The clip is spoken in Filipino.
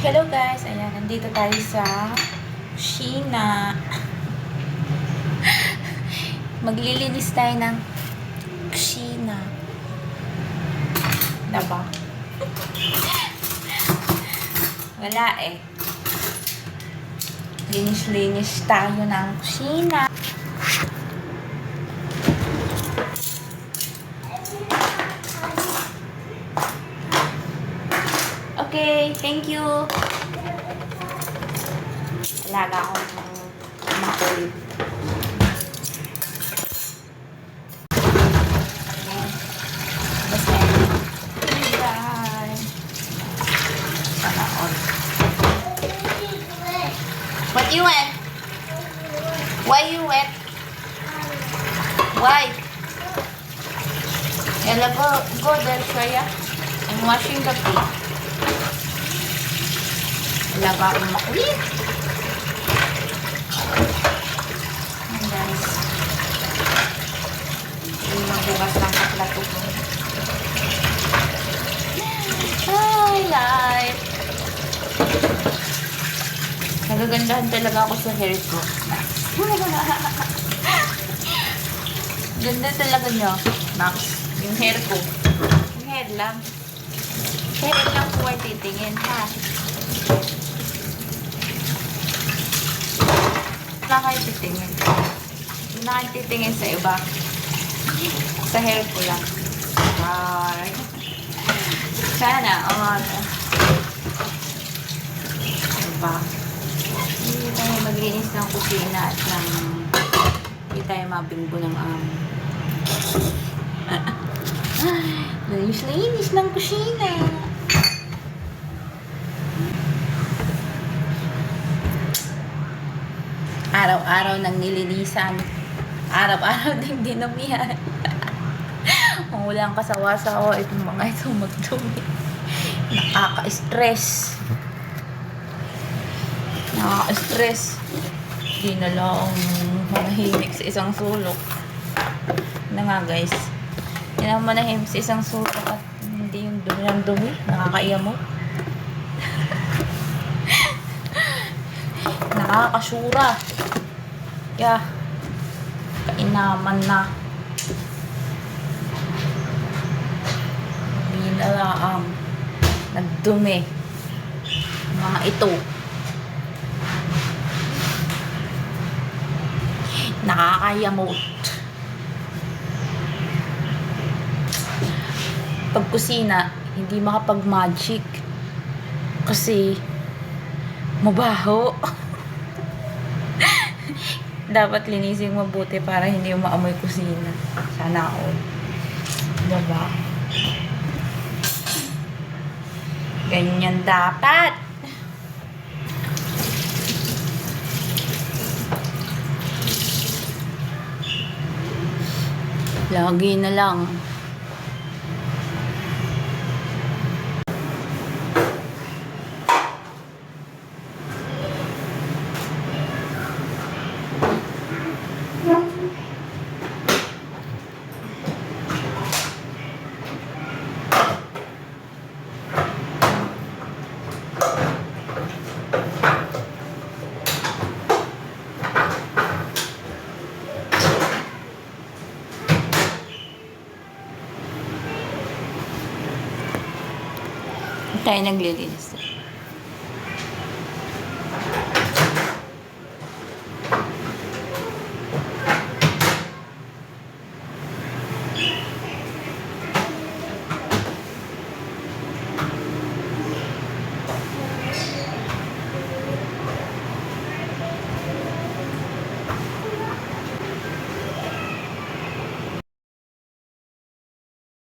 Hello guys, ayan, nandito tayo sa kusina. Maglilinis tayo ng kusina. Diba? Wala eh. Linis-linis tayo ng kusina. Okay, thank you. Alaga akong makulit. Basta yun. Bye. Sana all. What you wet? Why you wet? Why? Ella, go there, Shreya. I'm washing the plate. Alaga akong makulit. Ayan guys. Yung magbukas ng kaplato ko. Ay, life. Nagagandahan talaga ako sa hair ko. Ganda talaga nyo. Max, yung hair ko. Yung hair lang. Hair lang po ay titingin, ha? Wala kayo titingin. Wala kayo titingin sa iba. Sa hair ko lang. Bye. Sana all. Diba? Hindi tayo maglinis ng kusina at ng hindi tayo mabinggo ng linis ng kusina. Araw-araw nang nilinisan. Araw-araw ding dinumihan. Kung walang kasawa-sawa, itong mga ito magdumi. Nakaka-stress. Nakaka-stress. Di na lang manahimik sa isang sulok. Na nga guys. Di na manahimik sa isang sulok at hindi yung dumi ng dumi. Nakakaiya mo. Nakakasura. Yeah. Kainaman na. Binalaang. Nagdumi. Mga ito. Nakakayamot. Pag kusina, hindi makapag-magic. Kasi mabaho. Dapat linisin mabuti para hindi maamoy kusina. Sana all. Diba? Ganyan dapat. Lagi na lang. Tayo naglilinis.